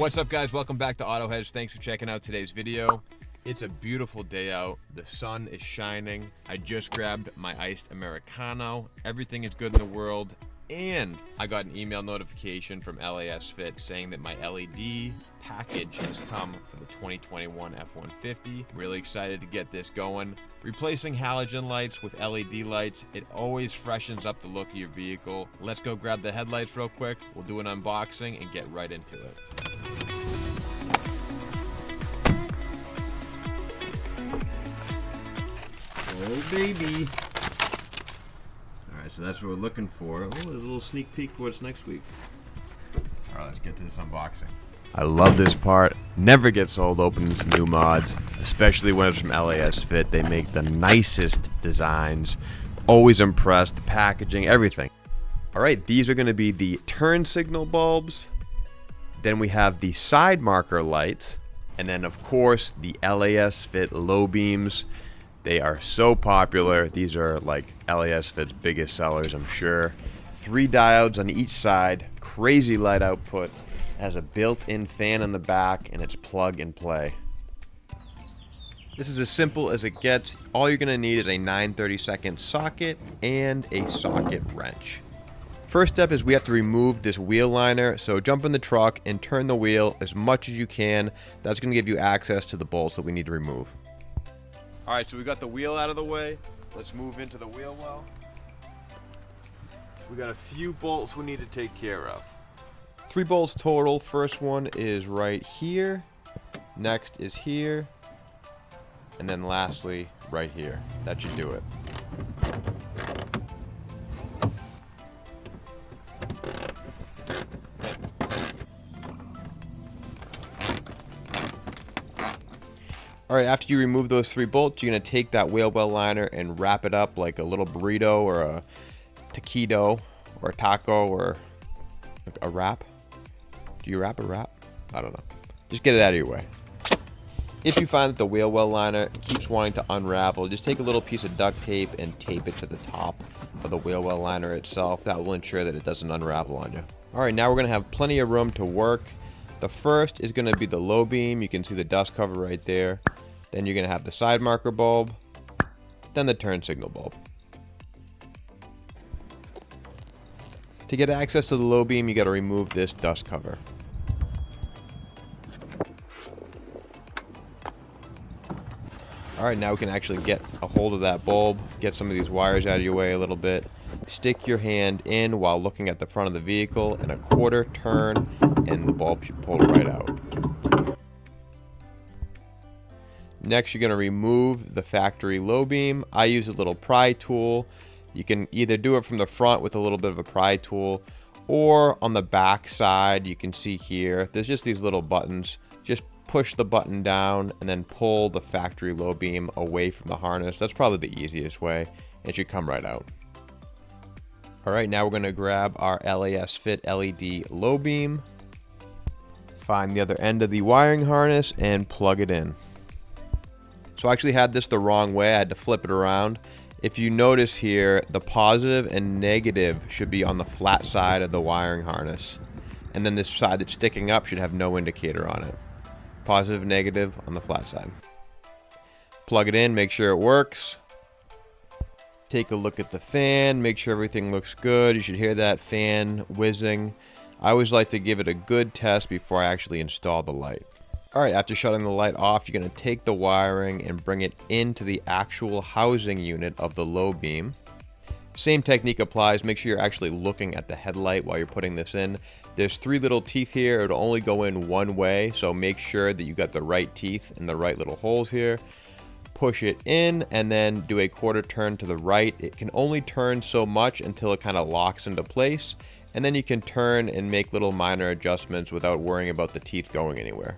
What's up, guys? Welcome back to Auto Hedge. Thanks for checking out today's video. It's a beautiful day out. The sun is shining. I just grabbed my iced Americano. Everything is good in the world. And I got an email notification from LASFIT saying that my LED package has come for the 2021 F150. Really excited to get this going. Replacing halogen lights with LED lights, it always freshens up the look of your vehicle. Let's go grab the headlights real quick. We'll do an unboxing and get right into it. Oh, baby. Alright, so that's what we're looking for. Oh, there's a little sneak peek for what's next week. Alright, let's get to this unboxing. I love this part. Never gets old opening some new mods, especially when it's from LASFIT. They make the nicest designs. Always impressed. The packaging, everything. Alright, these are going to be the turn signal bulbs. Then we have the side marker lights. And then, of course, the LASFIT low beams. They are so popular. These are like LASFIT's biggest sellers, I'm sure. 3 diodes on each side. Crazy light output. Has a built-in fan in the back, and it's plug and play. This is as simple as it gets. All you're going to need is a 9/32 socket and a socket wrench. First step is we have to remove this wheel liner. So jump in the truck and turn the wheel as much as you can. That's going to give you access to the bolts that we need to remove. Alright, so we got the wheel out of the way. Let's move into the wheel well. We got a few bolts we need to take care of. 3 bolts total. First one is right here. Next is here. And then lastly, right here. That should do it. Alright, after you remove those 3 bolts, you're going to take that wheel well liner and wrap it up like a little burrito or a taquito or a taco or like a wrap. Do you wrap a wrap? I don't know. Just get it out of your way. If you find that the wheel well liner keeps wanting to unravel, just take a little piece of duct tape and tape it to the top of the wheel well liner itself. That will ensure that it doesn't unravel on you. Alright, now we're going to have plenty of room to work. The first is going to be the low beam. You can see the dust cover right there. Then you're going to have the side marker bulb. Then the turn signal bulb. To get access to the low beam, you got to remove this dust cover. Alright, now we can actually get a hold of that bulb. Get some of these wires out of your way a little bit. Stick your hand in while looking at the front of the vehicle, and a quarter turn, and the bulb should pull right out. Next, you're going to remove the factory low beam. I use a little pry tool. You can either do it from the front with a little bit of a pry tool, or on the back side, you can see here, there's just these little buttons. Just push the button down and then pull the factory low beam away from the harness. That's probably the easiest way. It should come right out. Alright, now we're going to grab our LASFIT LED low beam. Find the other end of the wiring harness and plug it in. So I actually had this the wrong way. I had to flip it around. If you notice here, the positive and negative should be on the flat side of the wiring harness. And then this side that's sticking up should have no indicator on it. Positive, negative on the flat side. Plug it in, make sure it works. Take a look at the fan, make sure everything looks good. You should hear that fan whizzing. I always like to give it a good test before I actually install the light. Alright, after shutting the light off, you're going to take the wiring and bring it into the actual housing unit of the low beam. Same technique applies. Make sure you're actually looking at the headlight while you're putting this in. There's 3 little teeth here. It'll only go in one way, so make sure that you got the right teeth and the right little holes here. Push it in and then do a quarter turn to the right. It can only turn so much until it kind of locks into place, and then you can turn and make little minor adjustments without worrying about the teeth going anywhere.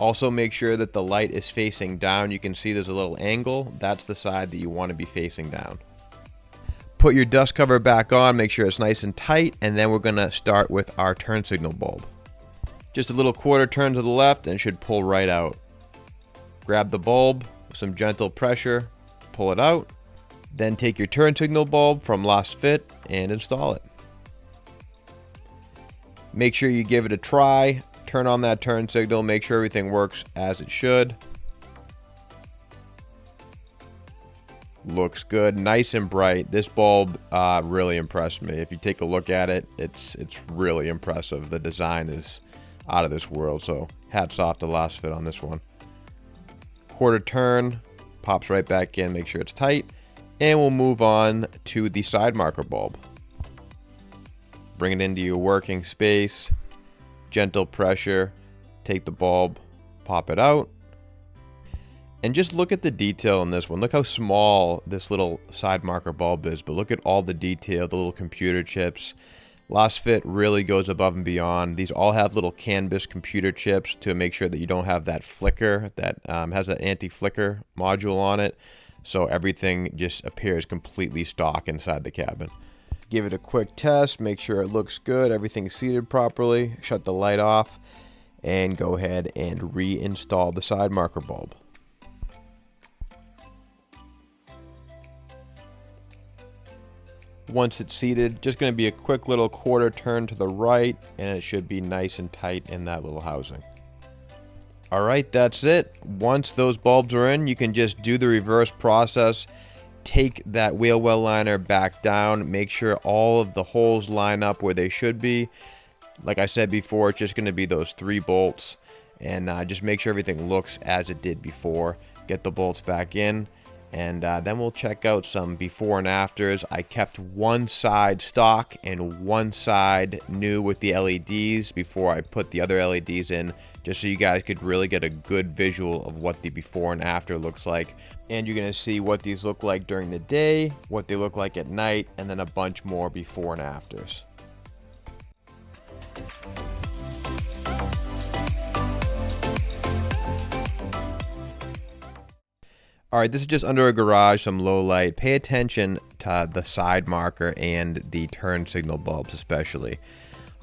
Also, make sure that the light is facing down. You can see there's a little angle. That's the side that you want to be facing down. Put your dust cover back on, make sure it's nice and tight, and then we're going to start with our turn signal bulb. Just a little quarter turn to the left and it should pull right out. Grab the bulb with some gentle pressure, pull it out, then take your turn signal bulb from LASFIT and install it. Make sure you give it a try, turn on that turn signal, make sure everything works as it should. Looks good, nice and bright. This bulb really impressed me. If you take a look at it, it's really impressive. The design is out of this world, so hats off to LASFIT on this one. Quarter turn, pops right back in, make sure it's tight, and we'll move on to the side marker bulb. Bring it into your working space, gentle pressure, take the bulb, pop it out. And just look at the detail in this one. Look how small this little side marker bulb is, but look at all the detail, the little computer chips. LASFIT really goes above and beyond. These all have little canvas computer chips to make sure that you don't have that flicker that has an anti-flicker module on it. So everything just appears completely stock inside the cabin. Give it a quick test, make sure it looks good, everything's seated properly, shut the light off, and go ahead and reinstall the side marker bulb. Once it's seated, just going to be a quick little quarter turn to the right, and it should be nice and tight in that little housing. Alright, that's it. Once those bulbs are in, you can just do the reverse process. Take that wheel well liner back down, make sure all of the holes line up where they should be. Like I said before, it's just going to be those 3 bolts, and just make sure everything looks as it did before. Get the bolts back in. And then we'll check out some before and afters. I kept one side stock and one side new with the LEDs before I put the other LEDs in, just so you guys could really get a good visual of what the before and after looks like. And you're going to see what these look like during the day, what they look like at night, and then a bunch more before and afters. Alright, this is just under a garage, some low light. Pay attention to the side marker and the turn signal bulbs especially.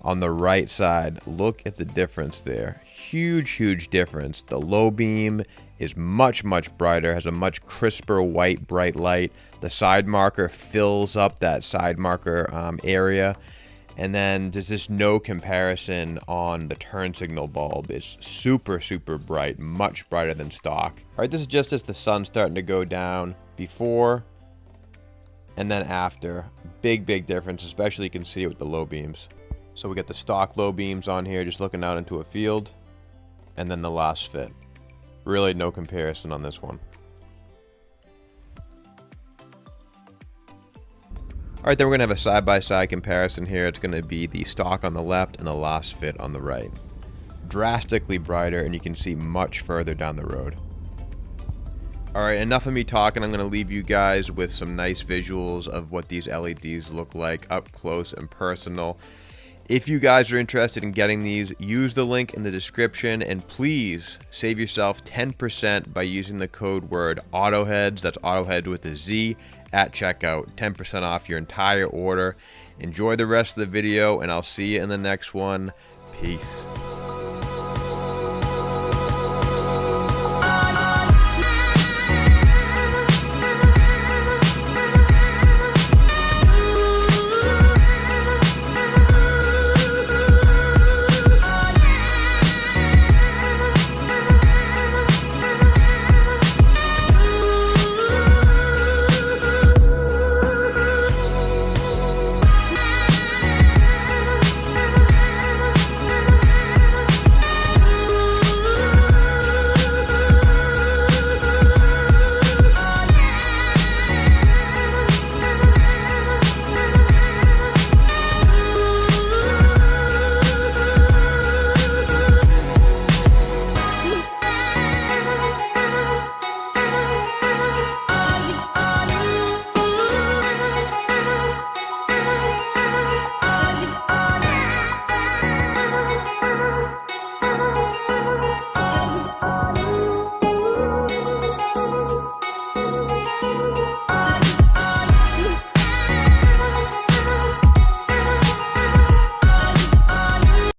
On the right side, look at the difference there. Huge difference. The low beam is much brighter, has a much crisper white bright light. The side marker fills up that side marker area. And then there's just no comparison on the turn signal bulb. It's super bright, much brighter than stock. All right, this is just as the sun's starting to go down, before and then after. Big difference, especially you can see it with the low beams. So we got the stock low beams on here, just looking out into a field, and then the LASFIT. Really no comparison on this one. Alright, then we're going to have a side-by-side comparison here. It's going to be the stock on the left and the LASFIT on the right. Drastically brighter, and you can see much further down the road. Alright, enough of me talking. I'm going to leave you guys with some nice visuals of what these LEDs look like up close and personal. If you guys are interested in getting these, use the link in the description, and please save yourself 10% by using the code word AutoHeads. That's AutoHeads with a Z at checkout. 10% off your entire order. Enjoy the rest of the video, and I'll see you in the next one. Peace.